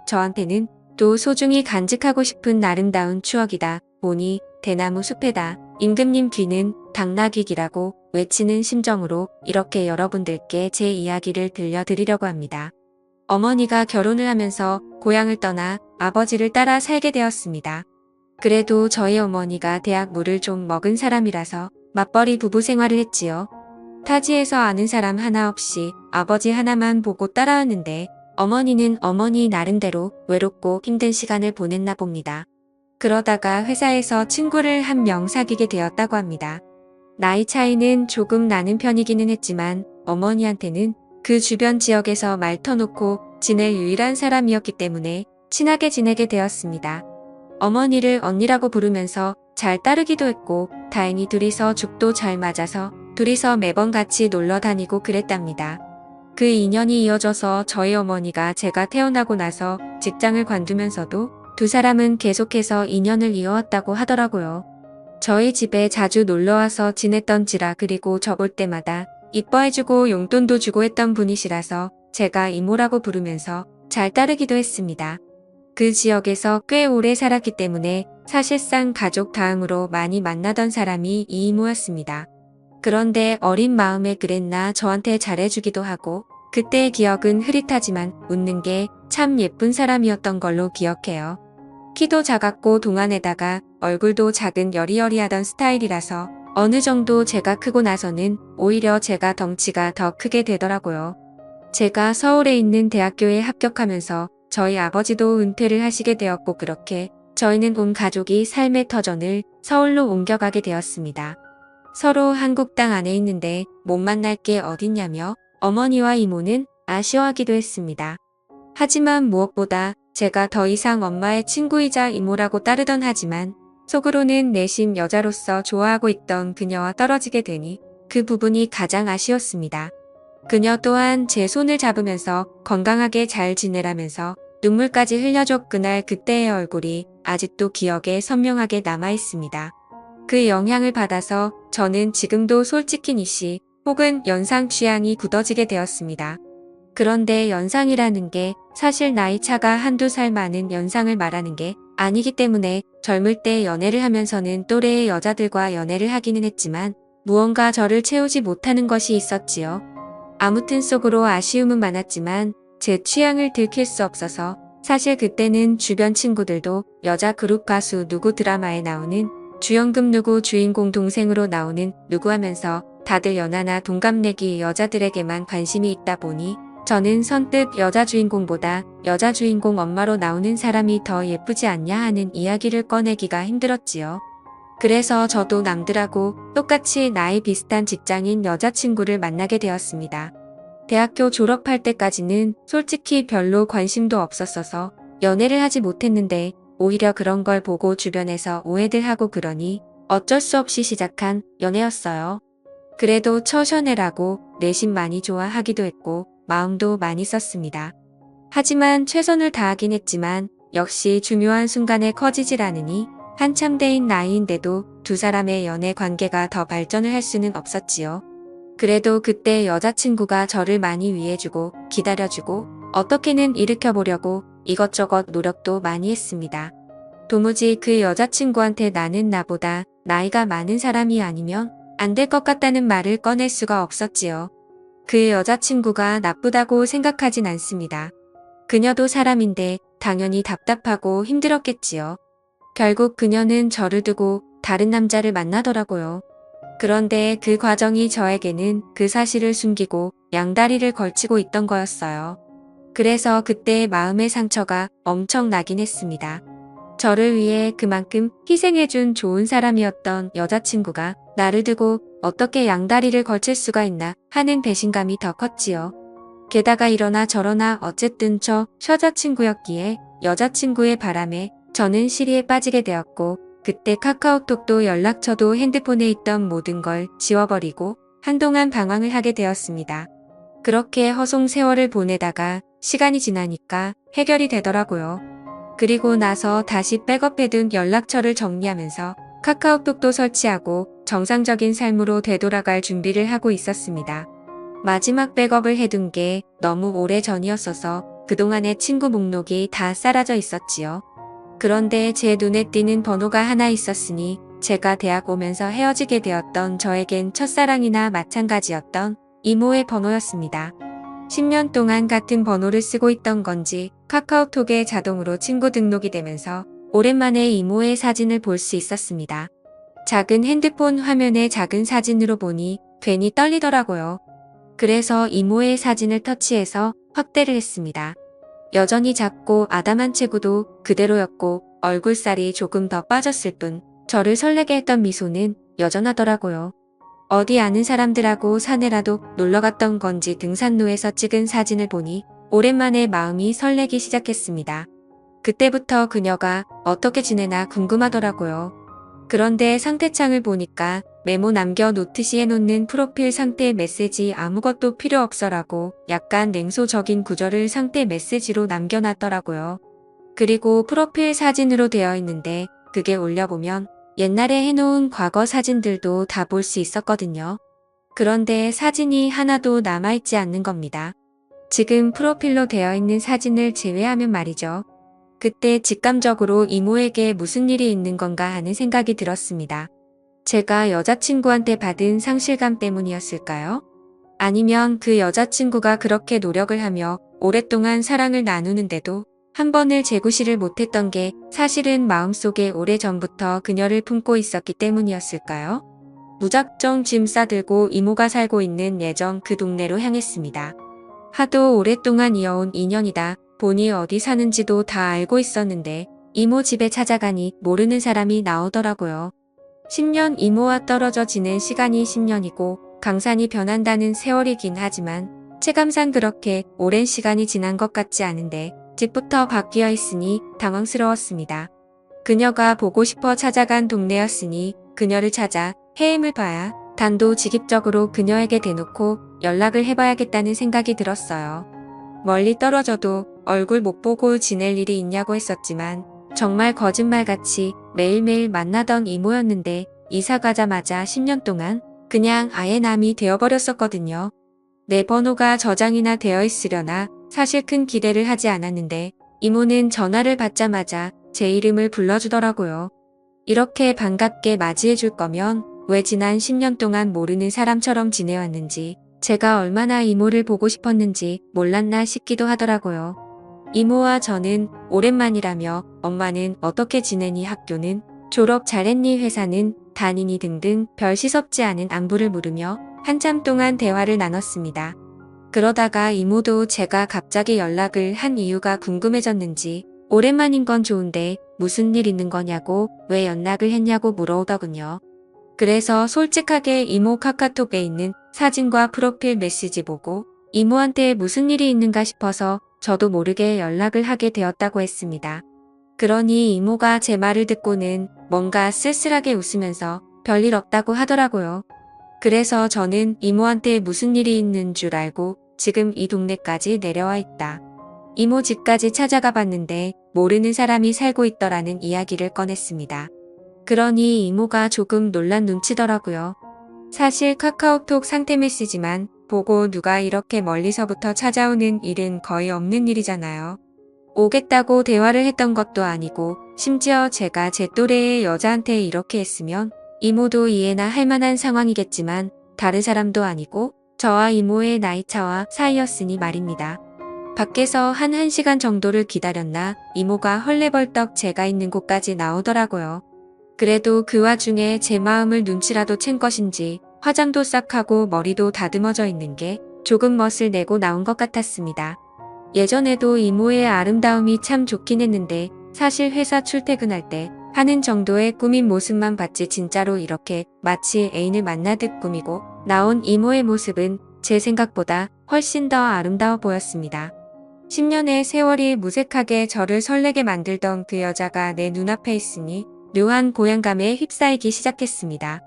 저한테는 또 소중히 간직하고 싶은 아름다운 추억이다 보니 대나무 숲에다 임금님 귀는 당나귀기라고 외치는 심정으로 이렇게 여러분들께 제 이야기를 들려드리려고 합니다. 어머니가 결혼을 하면서 고향을 떠나 아버지를 따라 살게 되었습니다. 그래도 저희 어머니가 대학 물을 좀 먹은 사람이라서 맞벌이 부부 생활을 했지요. 타지에서 아는 사람 하나 없이 아버지 하나만 보고 따라왔는데 어머니는 어머니 나름대로 외롭고 힘든 시간을 보냈나 봅니다. 그러다가 회사에서 친구를 한 명 사귀게 되었다고 합니다. 나이 차이는 조금 나는 편이기는 했지만 어머니한테는 그 주변 지역에서 말 터놓고 지낼 유일한 사람이었기 때문에 친하게 지내게 되었습니다. 어머니를 언니라고 부르면서 잘 따르기도 했고 다행히 둘이서 죽도 잘 맞아서 둘이서 매번 같이 놀러 다니고 그랬답니다. 그 인연이 이어져서 저희 어머니가 제가 태어나고 나서 직장을 관두면서도 두 사람은 계속해서 인연을 이어왔다고 하더라고요. 저희 집에 자주 놀러와서 지냈던지라 그리고 저 볼 때마다 이뻐해주고 용돈도 주고 했던 분이시라서 제가 이모라고 부르면서 잘 따르기도 했습니다. 그 지역에서 꽤 오래 살았기 때문에 사실상 가족 다음으로 많이 만나던 사람이 이 이모였습니다. 그런데 어린 마음에 그랬나 저한테 잘해주기도 하고 그때의 기억은 흐릿하지만 웃는 게 참 예쁜 사람이었던 걸로 기억해요. 키도 작았고 동안에다가 얼굴도 작은 여리여리하던 스타일이라서 어느 정도 제가 크고 나서는 오히려 제가 덩치가 더 크게 되더라고요. 제가 서울에 있는 대학교에 합격하면서 저희 아버지도 은퇴를 하시게 되었고 그렇게 저희는 온 가족이 삶의 터전을 서울로 옮겨가게 되었습니다. 서로 한국 땅 안에 있는데 못 만날 게 어딨냐며 어머니와 이모는 아쉬워하기도 했습니다. 하지만 무엇보다 제가 더 이상 엄마의 친구이자 이모라고 따르던 하지만 속으로는 내심 여자로서 좋아하고 있던 그녀와 떨어지게 되니 그 부분이 가장 아쉬웠습니다. 그녀 또한 제 손을 잡으면서 건강하게 잘 지내라면서 눈물까지 흘려줘 그날 그때의 얼굴이 아직도 기억에 선명하게 남아 있습니다. 그 영향을 받아서 저는 지금도 솔직히 니씨 혹은 연상 취향이 굳어지게 되었습니다. 그런데 연상이라는 게 사실 나이 차가 한두 살 많은 연상을 말하는 게 아니기 때문에 젊을 때 연애를 하면서는 또래의 여자들과 연애를 하기는 했지만 무언가 저를 채우지 못하는 것이 있었지요. 아무튼 속으로 아쉬움은 많았지만 제 취향을 들킬 수 없어서 사실 그때는 주변 친구들도 여자 그룹 가수 누구 드라마에 나오는 주연급 누구 주인공 동생으로 나오는 누구 하면서 다들 연하나 동갑내기 여자들에게만 관심이 있다 보니 저는 선뜻 여자 주인공보다 여자 주인공 엄마로 나오는 사람이 더 예쁘지 않냐 하는 이야기를 꺼내기가 힘들었지요. 그래서 저도 남들하고 똑같이 나이 비슷한 직장인 여자친구를 만나게 되었습니다. 대학교 졸업할 때까지는 솔직히 별로 관심도 없었어서 연애를 하지 못했는데 오히려 그런 걸 보고 주변에서 오해들 하고 그러니 어쩔 수 없이 시작한 연애였어요. 그래도 첫 연애라고 내심 많이 좋아하기도 했고 마음도 많이 썼습니다. 하지만 최선을 다하긴 했지만 역시 중요한 순간에 커지질 않으니 한참 대인 나이인데도 두 사람의 연애 관계가 더 발전을 할 수는 없었지요. 그래도 그때 여자친구가 저를 많이 위해주고 기다려주고 어떻게는 일으켜보려고 이것저것 노력도 많이 했습니다. 도무지 그 여자친구한테 나는 나보다 나이가 많은 사람이 아니면 안 될 것 같다는 말을 꺼낼 수가 없었지요. 그 여자친구가 나쁘다고 생각하진 않습니다. 그녀도 사람인데 당연히 답답하고 힘들었겠지요. 결국 그녀는 저를 두고 다른 남자를 만나더라고요. 그런데 그 과정이 저에게는 그 사실을 숨기고 양다리를 걸치고 있던 거였어요. 그래서 그때의 마음의 상처가 엄청 나긴 했습니다. 저를 위해 그만큼 희생해준 좋은 사람이었던 여자친구가 나를 두고 어떻게 양다리를 걸칠 수가 있나 하는 배신감이 더 컸지요. 게다가 이러나 저러나 어쨌든 저 여자친구였기에 여자친구의 바람에 저는 시리에 빠지게 되었고 그때 카카오톡도 연락처도 핸드폰에 있던 모든 걸 지워버리고 한동안 방황을 하게 되었습니다. 그렇게 허송 세월을 보내다가 시간이 지나니까 해결이 되더라고요. 그리고 나서 다시 백업해둔 연락처를 정리하면서 카카오톡도 설치하고 정상적인 삶으로 되돌아갈 준비를 하고 있었습니다. 마지막 백업을 해둔 게 너무 오래 전이었어서 그동안의 친구 목록이 다 사라져 있었지요. 그런데 제 눈에 띄는 번호가 하나 있었으니 제가 대학 오면서 헤어지게 되었던 저에겐 첫사랑이나 마찬가지였던 이모의 번호였습니다. 10년 동안 같은 번호를 쓰고 있던 건지 카카오톡에 자동으로 친구 등록이 되면서 오랜만에 이모의 사진을 볼 수 있었습니다. 작은 핸드폰 화면에 작은 사진으로 보니 괜히 떨리더라고요. 그래서 이모의 사진을 터치해서 확대를 했습니다. 여전히 작고 아담한 체구도 그대로였고 얼굴살이 조금 더 빠졌을 뿐 저를 설레게 했던 미소는 여전하더라고요. 어디 아는 사람들하고 산에라도 놀러갔던 건지 등산로에서 찍은 사진을 보니 오랜만에 마음이 설레기 시작했습니다. 그때부터 그녀가 어떻게 지내나 궁금하더라고요. 그런데 상태창을 보니까 메모 남겨놓듯이 해놓는 프로필 상태 메시지 아무것도 필요 없어라고 약간 냉소적인 구절을 상태 메시지로 남겨놨더라고요. 그리고 프로필 사진으로 되어 있는데 그게 올려보면 옛날에 해놓은 과거 사진들도 다 볼 수 있었거든요. 그런데 사진이 하나도 남아있지 않는 겁니다. 지금 프로필로 되어 있는 사진을 제외하면 말이죠. 그때 직감적으로 이모에게 무슨 일이 있는 건가 하는 생각이 들었습니다. 제가 여자친구한테 받은 상실감 때문이었을까요? 아니면 그 여자친구가 그렇게 노력을 하며 오랫동안 사랑을 나누는데도 한 번을 재구실을 못했던 게 사실은 마음속에 오래전부터 그녀를 품고 있었기 때문이었을까요? 무작정 짐 싸들고 이모가 살고 있는 예전 그 동네로 향했습니다. 하도 오랫동안 이어온 인연이다 보니 어디 사는지도 다 알고 있었는데 이모 집에 찾아가니 모르는 사람이 나오더라고요. 10년 이모와 떨어져 지낸 시간이 10년이고 강산이 변한다는 세월이긴 하지만 체감상 그렇게 오랜 시간이 지난 것 같지 않은데 집부터 바뀌어 있으니 당황스러웠습니다. 그녀가 보고 싶어 찾아간 동네였으니 그녀를 찾아 헤임을 봐야 단도직입적으로 그녀에게 대놓고 연락을 해봐야겠다는 생각이 들었어요. 멀리 떨어져도 얼굴 못 보고 지낼 일이 있냐고 했었지만 정말 거짓말같이 매일매일 만나던 이모였는데 이사 가자마자 10년 동안 그냥 아예 남이 되어버렸었거든요. 내 번호가 저장이나 되어 있으려나 사실 큰 기대를 하지 않았는데 이모는 전화를 받자마자 제 이름을 불러주더라고요. 이렇게 반갑게 맞이해줄 거면 왜 지난 10년 동안 모르는 사람처럼 지내왔는지 제가 얼마나 이모를 보고 싶었는지 몰랐나 싶기도 하더라고요. 이모와 저는 오랜만이라며 엄마는 어떻게 지내니 학교는 졸업 잘했니 회사는 다니니 등등 별 시섭지 않은 안부를 물으며 한참 동안 대화를 나눴습니다. 그러다가 이모도 제가 갑자기 연락을 한 이유가 궁금해졌는지 오랜만인 건 좋은데 무슨 일 있는 거냐고 왜 연락을 했냐고 물어오더군요. 그래서 솔직하게 이모 카카오톡에 있는 사진과 프로필 메시지 보고 이모한테 무슨 일이 있는가 싶어서 저도 모르게 연락을 하게 되었다고 했습니다. 그러니 이모가 제 말을 듣고는 뭔가 쓸쓸하게 웃으면서 별일 없다고 하더라고요. 그래서 저는 이모한테 무슨 일이 있는 줄 알고 지금 이 동네까지 내려와 있다. 이모 집까지 찾아가 봤는데 모르는 사람이 살고 있더라는 이야기를 꺼냈습니다. 그러니 이모가 조금 놀란 눈치더라고요. 사실 카카오톡 상태 메시지만 보고 누가 이렇게 멀리서부터 찾아오는 일은 거의 없는 일이잖아요. 오겠다고 대화를 했던 것도 아니고 심지어 제가 제 또래의 여자한테 이렇게 했으면 이모도 이해나 할 만한 상황이겠지만 다른 사람도 아니고 저와 이모의 나이차와 사이였으니 말입니다. 밖에서 한 1시간 정도를 기다렸나 이모가 헐레벌떡 제가 있는 곳까지 나오더라고요. 그래도 그 와중에 제 마음을 눈치라도 챈 것인지 화장도 싹 하고 머리도 다듬어져 있는 게 조금 멋을 내고 나온 것 같았습니다. 예전에도 이모의 아름다움이 참 좋긴 했는데 사실 회사 출퇴근할 때 하는 정도의 꾸민 모습만 봤지 진짜로 이렇게 마치 애인을 만나듯 꾸미고 나온 이모의 모습은 제 생각보다 훨씬 더 아름다워 보였습니다. 10년의 세월이 무색하게 저를 설레게 만들던 그 여자가 내 눈앞에 있으니 묘한 고향감에 휩싸이기 시작했습니다.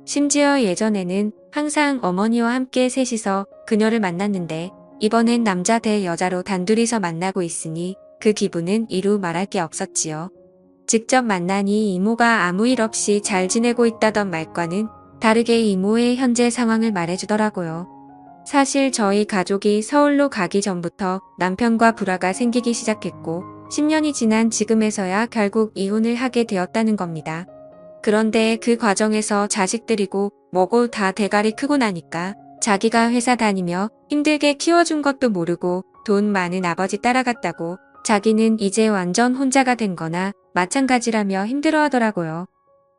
심지어 예전에는 항상 어머니와 함께 셋이서 그녀를 만났는데 이번엔 남자 대 여자로 단둘이서 만나고 있으니 그 기분은 이루 말할 게 없었지요. 직접 만나니 이모가 아무 일 없이 잘 지내고 있다던 말과는 다르게 이모의 현재 상황을 말해주더라고요. 사실 저희 가족이 서울로 가기 전부터 남편과 불화가 생기기 시작했고 10년이 지난 지금에서야 결국 이혼을 하게 되었다는 겁니다. 그런데 그 과정에서 자식들이고 뭐고 다 대가리 크고 나니까 자기가 회사 다니며 힘들게 키워준 것도 모르고 돈 많은 아버지 따라갔다고 자기는 이제 완전 혼자가 된 거나 마찬가지라며 힘들어하더라고요.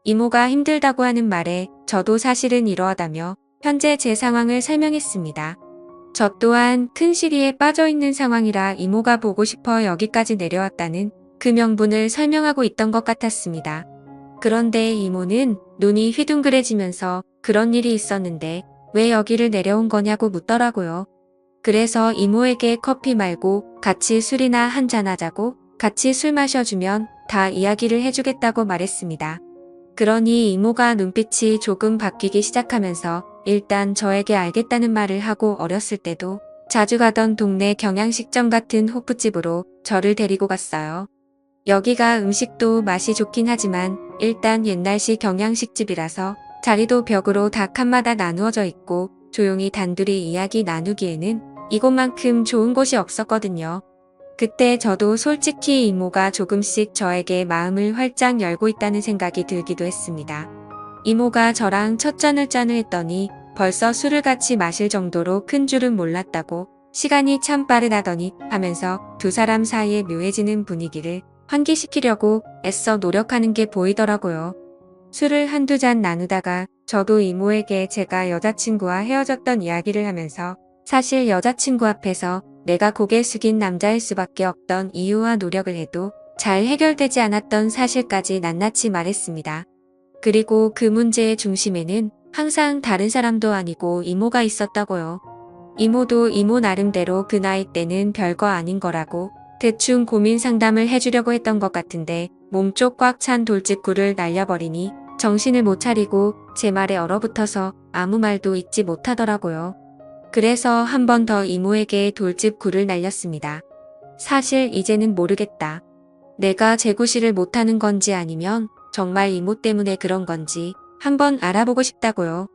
이모가 힘들다고 하는 말에 저도 사실은 이러하다며 현재 제 상황을 설명했습니다. 저 또한 큰 시리에 빠져 있는 상황이라 이모가 보고 싶어 여기까지 내려왔다는 그 명분을 설명하고 있던 것 같았습니다. 그런데 이모는 눈이 휘둥그레지면서 그런 일이 있었는데 왜 여기를 내려온 거냐고 묻더라고요. 그래서 이모에게 커피 말고 같이 술이나 한잔하자고 같이 술 마셔주면 다 이야기를 해주겠다고 말했습니다. 그러니 이모가 눈빛이 조금 바뀌기 시작하면서 일단 저에게 알겠다는 말을 하고 어렸을 때도 자주 가던 동네 경양식점 같은 호프집으로 저를 데리고 갔어요. 여기가 음식도 맛이 좋긴 하지만 일단 옛날식 경양식집이라서 자리도 벽으로 다 칸마다 나누어져 있고 조용히 단둘이 이야기 나누기에는 이곳만큼 좋은 곳이 없었거든요. 그때 저도 솔직히 이모가 조금씩 저에게 마음을 활짝 열고 있다는 생각이 들기도 했습니다. 이모가 저랑 첫 잔을 했더니 벌써 술을 같이 마실 정도로 큰 줄은 몰랐다고 시간이 참 빠르다더니 하면서 두 사람 사이에 묘해지는 분위기를 환기시키려고 애써 노력하는 게 보이더라고요. 술을 한두 잔 나누다가 저도 이모에게 제가 여자친구와 헤어졌던 이야기를 하면서 사실 여자친구 앞에서 내가 고개 숙인 남자일 수밖에 없던 이유와 노력을 해도 잘 해결되지 않았던 사실까지 낱낱이 말했습니다. 그리고 그 문제의 중심에는 항상 다른 사람도 아니고 이모가 있었다고요. 이모도 이모 나름대로 그 나이 때는 별거 아닌 거라고 대충 고민 상담을 해주려고 했던 것 같은데 몸쪽 꽉 찬 돌직구를 날려버리니 정신을 못 차리고 제 말에 얼어붙어서 아무 말도 잊지 못하더라고요. 그래서 한 번 더 이모에게 돌직구를 날렸습니다. 사실 이제는 모르겠다. 내가 재구실을 못하는 건지 아니면 정말 이모 때문에 그런 건지 한번 알아보고 싶다고요.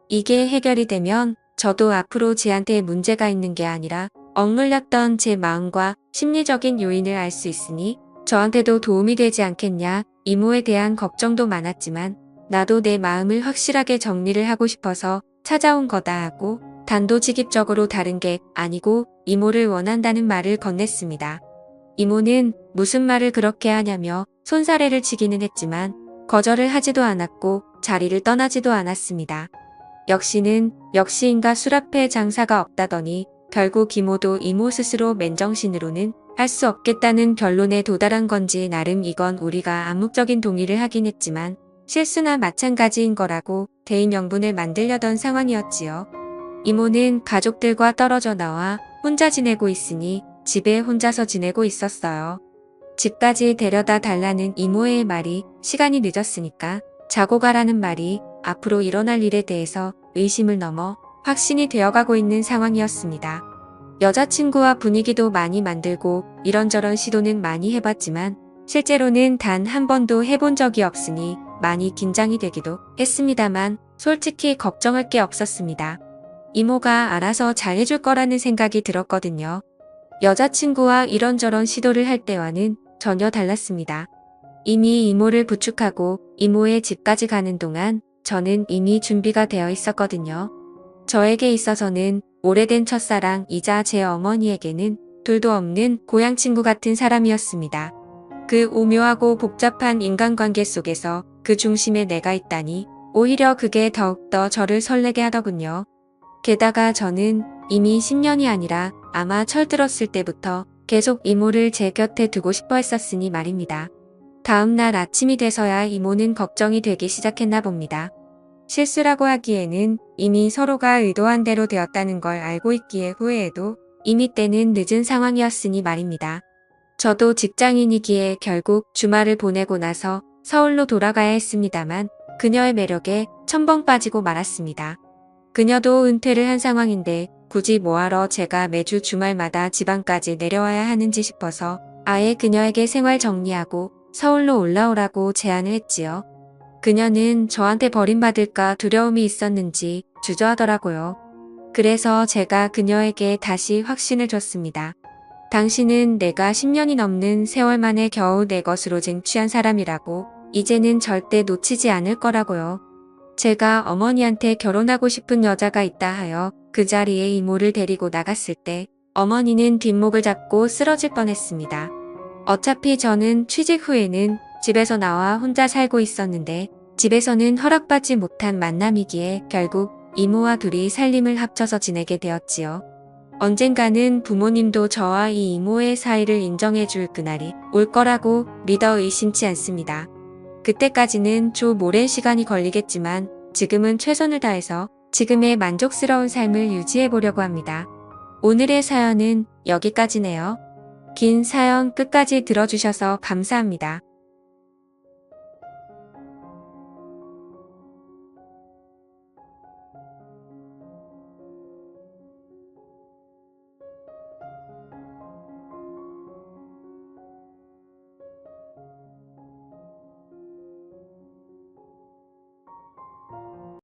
이게 해결이 되면 저도 앞으로 쟤한테 문제가 있는 게 아니라 억눌렸던 제 마음과 심리적인 요인을 알 수 있으니 저한테도 도움이 되지 않겠냐. 이모에 대한 걱정도 많았지만 나도 내 마음을 확실하게 정리를 하고 싶어서 찾아온 거다 하고 단도직입적으로 다른 게 아니고 이모를 원한다는 말을 건넸습니다. 이모는 무슨 말을 그렇게 하냐며 손사래를 치기는 했지만 거절을 하지도 않았고 자리를 떠나지도 않았습니다. 역시인가 술 앞에 장사가 없다더니 결국 이모도 이모 스스로 맨정신으로는 할 수 없겠다는 결론에 도달한 건지 나름 이건 우리가 암묵적인 동의를 하긴 했지만 실수나 마찬가지인 거라고 대의 명분을 만들려던 상황이었지요. 이모는 가족들과 떨어져 나와 혼자 지내고 있으니 집에 혼자서 지내고 있었어요. 집까지 데려다 달라는 이모의 말이 시간이 늦었으니까 자고 가라는 말이 앞으로 일어날 일에 대해서 의심을 넘어 확신이 되어가고 있는 상황이었습니다. 여자친구와 분위기도 많이 만들고 이런저런 시도는 많이 해봤지만 실제로는 단 한 번도 해본 적이 없으니 많이 긴장이 되기도 했습니다만 솔직히 걱정할 게 없었습니다. 이모가 알아서 잘해줄 거라는 생각이 들었거든요. 여자친구와 이런저런 시도를 할 때와는 전혀 달랐습니다. 이미 이모를 부축하고 이모의 집까지 가는 동안 저는 이미 준비가 되어 있었거든요. 저에게 있어서는 오래된 첫사랑이자 제 어머니에게는 둘도 없는 고향 친구 같은 사람이었습니다. 그 오묘하고 복잡한 인간관계 속에서 그 중심에 내가 있다니 오히려 그게 더욱더 저를 설레게 하더군요. 게다가 저는 이미 10년이 아니라 아마 철들었을 때부터 계속 이모를 제 곁에 두고 싶어 했었으니 말입니다. 다음 날 아침이 돼서야 이모는 걱정이 되기 시작했나 봅니다. 실수라고 하기에는 이미 서로가 의도한 대로 되었다는 걸 알고 있기에 후회해도 이미 때는 늦은 상황이었으니 말입니다. 저도 직장인이기에 결국 주말을 보내고 나서 서울로 돌아가야 했습니다만 그녀의 매력에 첨벙 빠지고 말았습니다. 그녀도 은퇴를 한 상황인데 굳이 뭐하러 제가 매주 주말마다 지방까지 내려와야 하는지 싶어서 아예 그녀에게 생활 정리하고 서울로 올라오라고 제안을 했지요. 그녀는 저한테 버림받을까 두려움이 있었는지 주저하더라고요. 그래서 제가 그녀에게 다시 확신을 줬습니다. 당신은 내가 10년이 넘는 세월 만에 겨우 내 것으로 쟁취한 사람이라고, 이제는 절대 놓치지 않을 거라고요. 제가 어머니한테 결혼하고 싶은 여자가 있다 하여 그 자리에 이모를 데리고 나갔을 때 어머니는 뒷목을 잡고 쓰러질 뻔했습니다. 어차피 저는 취직 후에는 집에서 나와 혼자 살고 있었는데 집에서는 허락받지 못한 만남이기에 결국 이모와 둘이 살림을 합쳐서 지내게 되었지요. 언젠가는 부모님도 저와 이 이모의 사이를 인정해 줄 그날이 올 거라고 믿어 의심치 않습니다. 그때까지는 좀 오랜 시간이 걸리겠지만 지금은 최선을 다해서 지금의 만족스러운 삶을 유지해 보려고 합니다. 오늘의 사연은 여기까지네요. 긴 사연 끝까지 들어주셔서 감사합니다.